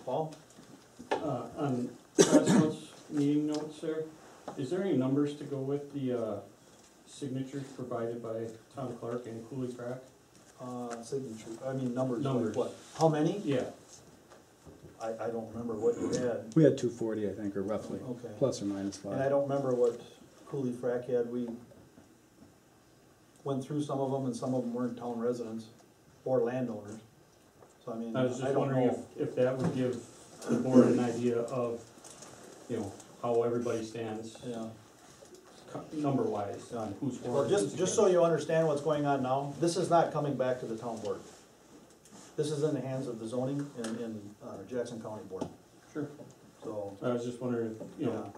Paul? On last month's meeting notes there, is there any numbers to go with the signatures provided by Tom Clark and Cooley Crack? Signature, I mean, numbers, like Numbers. what? How many? Yeah, I don't remember what you had. We had 240, I think, or roughly, Okay. plus or minus 5. And I don't remember what Cooley Frack had. We went through some of them, and some of them weren't town residents or landowners. So I mean, I was just don't wondering know. if that would give the board an idea of, you know, how everybody stands Yeah. number-wise on who's for. Well, and just who's so against. you understand what's going on now, this is not coming back to the town board. This is in the hands of the zoning and Jackson County Board. Sure. So, I was just wondering if, you yeah, know,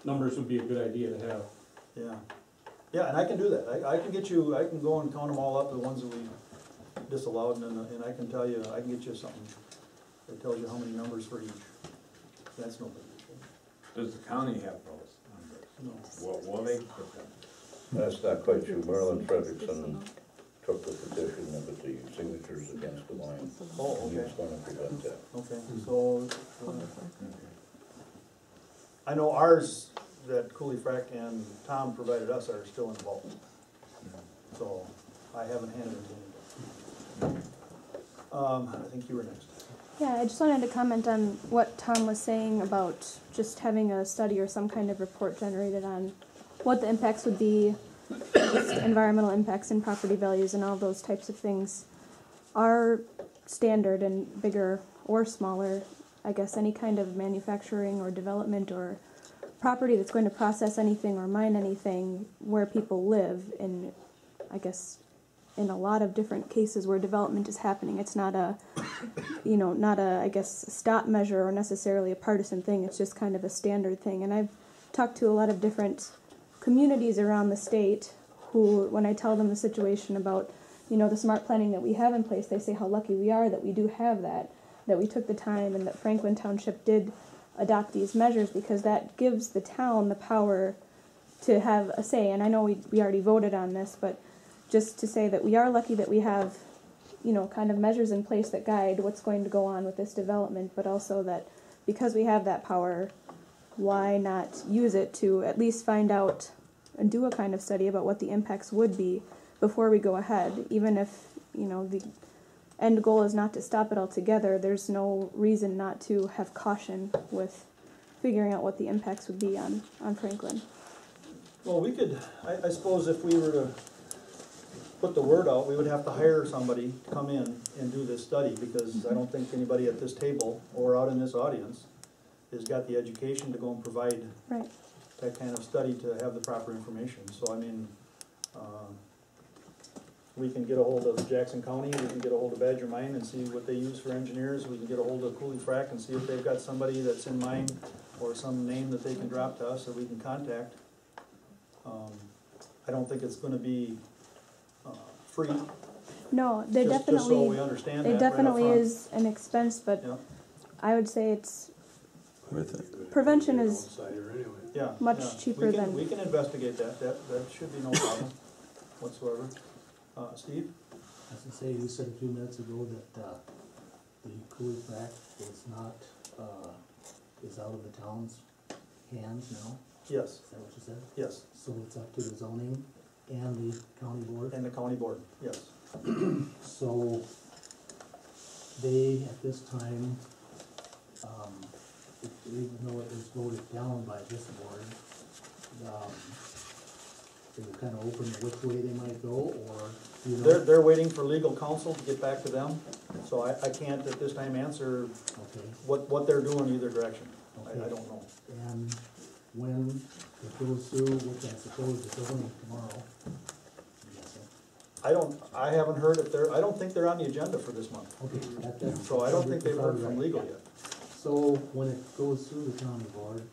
numbers would be a good idea to have. yeah. Yeah, and I can do that. I can get you, I can go and count them all up, the ones that we disallowed, and I can tell you, I can get you something that tells you how many numbers for each. That's no big issue. Does the county have those numbers? No. Will they put them? That's not quite true. Marilyn Frederickson took the petition, but the signatures against the line. Oh, He okay, was gonna prevent that. okay, so, I know ours that Cooley Frack and Tom provided us are still involved. So, I haven't handed it to anybody. I think you were next. Yeah, I just wanted to comment on what Tom was saying about just having a study or some kind of report generated on what the impacts would be, just environmental impacts and property values and all those types of things. Our standard, and bigger or smaller, I guess any kind of manufacturing or development or property that's going to process anything or mine anything where people live, in, I guess, in a lot of different cases where development is happening. It's not a, you know, not a, I guess, stop measure or necessarily a partisan thing. It's just kind of a standard thing. And I've talked to a lot of different communities around the state who, when I tell them the situation about, you know, the smart planning that we have in place, they say how lucky we are that we do have that we took the time and that Franklin Township did adopt these measures, because that gives the town the power to have a say. And I know we already voted on this, but just to say that we are lucky that we have, you know, kind of measures in place that guide what's going to go on with this development, but also that because we have that power, why not use it to at least find out and do a kind of study about what the impacts would be before we go ahead. Even if, you know, the end goal is not to stop it altogether, there's no reason not to have caution with figuring out what the impacts would be on Franklin. Well, we could, I suppose if we were to put the word out, we would have to hire somebody to come in and do this study, because I don't think anybody at this table or out in this audience has got the education to go and provide Right. that kind of study to have the proper information. So I mean, we can get a hold of Jackson County, we can get a hold of Badger Mine and see what they use for engineers, we can get a hold of Cooley Frack and see if they've got somebody that's in mind or some name that they can drop to us that we can contact. I don't think it's gonna be free. No, there Just so definitely, we understand it that right up definitely front. is an expense, but Yeah, I would say it's Worth it. prevention is yeah. Much yeah. cheaper We can- than- We can investigate that should be no problem whatsoever. Steve? As I say, you said a few minutes ago that the Cooley Frack is not, is out of the town's hands now. Yes, Is that what you said? yes, So it's up to the zoning and the county board? and the county board, yes. So they, at this time, even though it was voted down by this board, they were kind of open to which way they might go, or, you know? They're waiting for legal counsel to get back to them, so I can't at this time answer Okay. what they're doing either direction. I Okay. don't know. And when it goes through, which I suppose is only tomorrow, I'm guessing. I haven't heard if I don't think they're on the agenda for this month, Okay, that's. so I don't think they've heard from right. legal yet. So when it goes through the county board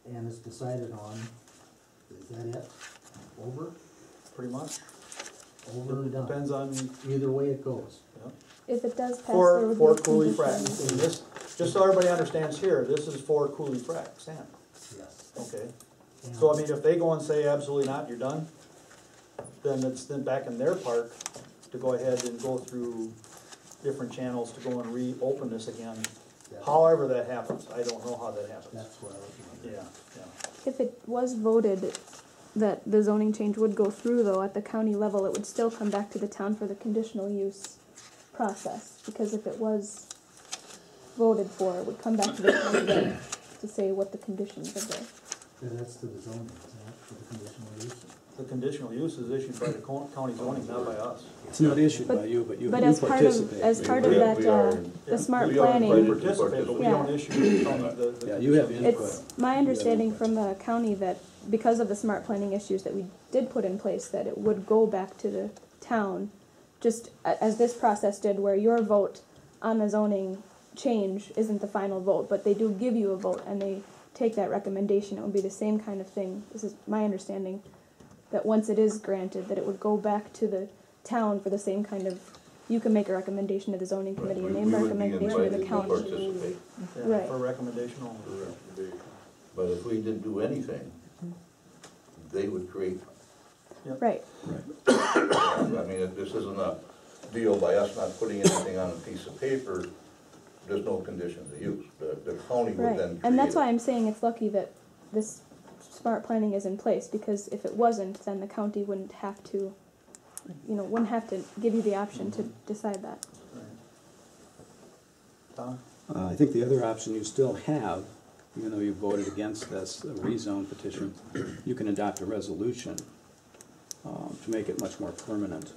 and it's decided on, is that it? Over? Pretty much. Over and done? Depends on, Either way it goes. if it does pass, there would for be Cooley conditions. Frack. And this, just so everybody understands here, this is for Cooley Frack, sand, Yes. okay? And- So I mean, if they go and say absolutely not, you're done, then it's then back in their part to go ahead and go through different channels to go and reopen this again However that happens, I don't know how that happens. That's what I was wondering. Yeah. If it was voted that the zoning change would go through, though, at the county level, it would still come back to the town for the conditional use process. Because if it was voted for, it would come back to the county then to say what the conditions of the. Yeah, that's to the zoning, isn't it, for the conditional use? The conditional use is issued by the county zoning, not by us. It's not issued But- by you, but you But as part of, participate. as part of We- that, we are- the smart we are planning. We invited to participate, but we Yeah. don't issue the Yeah, you have conditional use. input. It's my understanding from the county that because of the smart planning issues that we did put in place, that it would go back to the town, just as this process did, where your vote on the zoning change isn't the final vote, but they do give you a vote and they take that recommendation. It would be the same kind of thing. This is my understanding, that once it is granted, that it would go back to the town for the same kind of, you can make a recommendation to the zoning committee and We name a would be recommendation to the invited to county. participate. Yeah, Right. for recommendation only. But if we didn't do anything, they would create, Right, I mean, this isn't a deal by us not putting anything on a piece of paper, there's no conditions of use. The county would right. then create. And that's why it. I'm saying it's lucky that this smart planning is in place, because if it wasn't, then the county wouldn't have to, wouldn't have to give you the option to decide that. Right. Tom? I think the other option you still have, even though you voted against this rezone petition, you can adopt a resolution to make it much more permanent.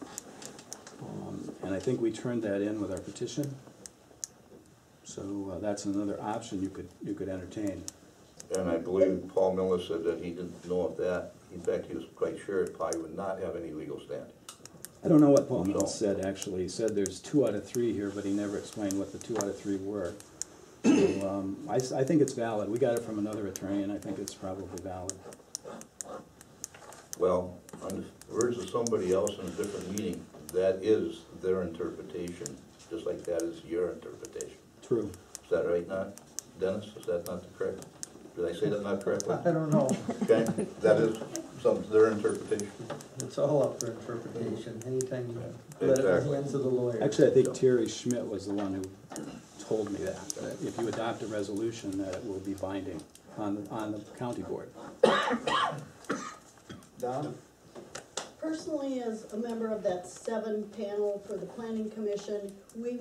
And I think we turned that in with our petition. So that's another option you could entertain. And I believe Paul Miller said that he didn't know if that, in fact, he was quite sure it probably would not have any legal standing. I don't know what Paul Mills So- said, actually. He said there's 2 out of 3 here, but he never explained what the 2 out of 3 were. So, I think it's valid. We got it from another attorney, and I think it's probably valid. Well, on the words of somebody else in a different meeting, that is their interpretation, just like that is your interpretation. True. Is that right, not, Dennis? Is that not the correct? Did I say that not correctly? I don't know, Okay, that is their interpretation. it's all up for interpretation, anytime you let it in the Exactly. hands of the lawyer. Actually, I think Terry Schmidt was the one who told me that if you adopt a resolution, that it will be binding on the county board. Don? Personally, as a member of that 7 panel for the planning commission, we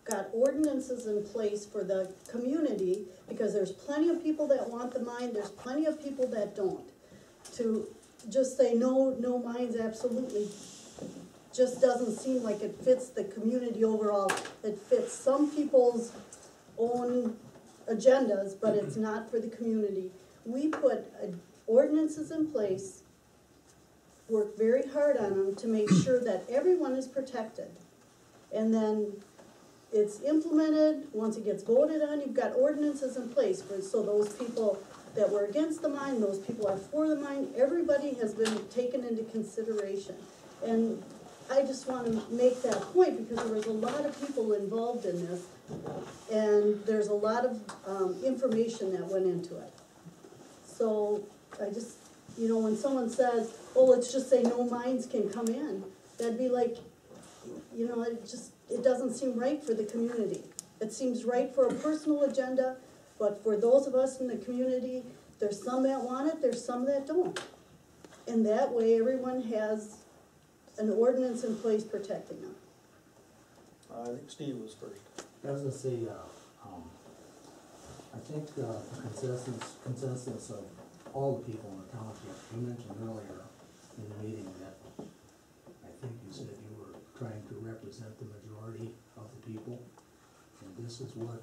got ordinances in place for the community, because there's plenty of people that want the mine, there's plenty of people that don't. To just say no mines, absolutely, just doesn't seem like it fits the community overall. It fits some people's own agendas, but it's not for the community. We put ordinances in place, work very hard on them to make sure that everyone is protected. And then it's implemented, once it gets voted on, you've got ordinances in place so those people that were against the mine, those people are for the mine, everybody has been taken into consideration. And I just want to make that point because there was a lot of people involved in this, and there's a lot of information that went into it. So I just, when someone says, oh, let's just say no mines can come in, that'd be like, it doesn't seem right for the community. It seems right for a personal agenda, but for those of us in the community, there's some that want it, there's some that don't. And that way, everyone has an ordinance in place protecting them. I think Steve was first. I was gonna say, I think the consensus of all the people in the township, you mentioned earlier in the meeting that I think you said you were trying to represent the majority of the people. And this is what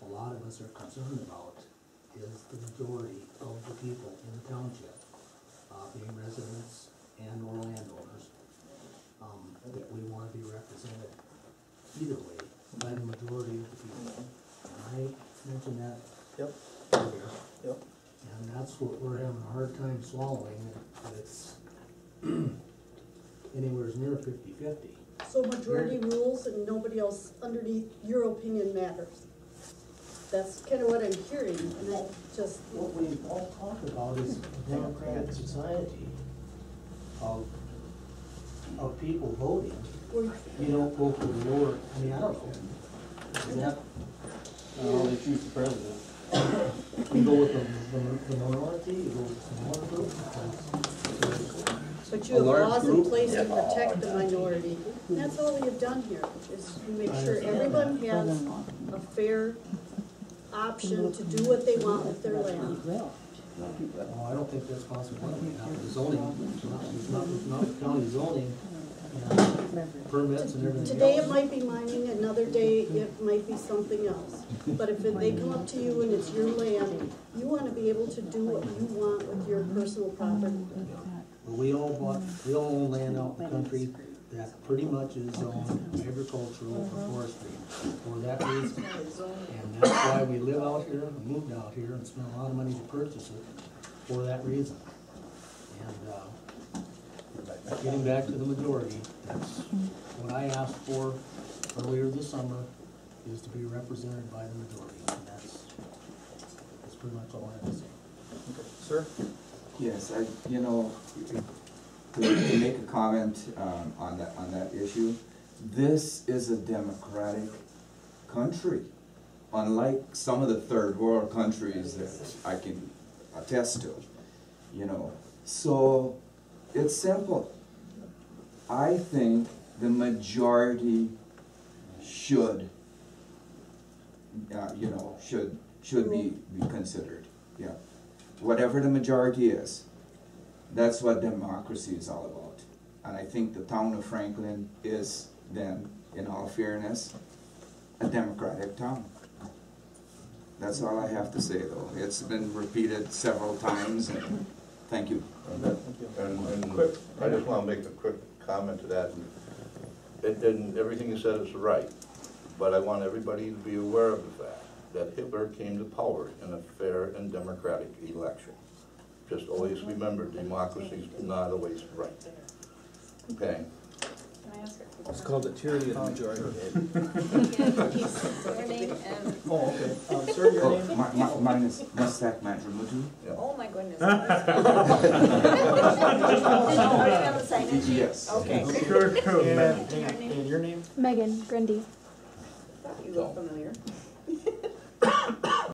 a lot of us are concerned about, is the majority of the people in the township, being residents and or landowners, that we wanna be represented either way by the majority of the people. And I mentioned that Yep. earlier. Yep. And that's what we're having a hard time swallowing, that it's anywhere near 50-50. So majority rules and nobody else underneath your opinion matters. That's kind of what I'm hearing, and I just, What we all talk about is a democratic society of people voting. we're- You don't go for the lower, I don't know. Is that They choose the president. You go with the minority, you go with the smaller group, because But you have laws in place to protect the minority. And that's all we have done here, is to make sure everyone has a fair option to do what they want with their land. I don't think that's possible. Now, the zoning, not county zoning, permits and everything else. Today it might be mining, another day it might be something else. But if they come up to you and it's your land, you wanna be able to do what you want with your personal property. We all own land out in the country that pretty much is zoned agricultural or forestry for that reason. And that's why we live out here, and moved out here, and spent a lot of money to purchase it for that reason. And, getting back to the majority, that's what I asked for earlier this summer, is to be represented by the majority, and that's pretty much all I have to say. Sir? Yes, to make a comment on that issue, this is a democratic country, unlike some of the third world countries that I can attest to, So it's simple. I think the majority should be considered, yeah. Whatever the majority is, that's what democracy is all about. And I think the town of Franklin is then, in all fairness, a democratic town. That's all I have to say, though. It's been repeated several times, and thank you. And I just wanna make a quick comment to that. And everything you said is right, but I want everybody to be aware of the fact that Hitler came to power in a fair and democratic election. Just always remember, democracy is not always right. Okay? It's called the tyranny of the majority. Your name and, Oh, okay. Sir, your name? Mine is Mustak Mandramutu. oh my goodness. Are you gonna sign it? Yes. Okay. And your name? Megan Grundy. You look familiar.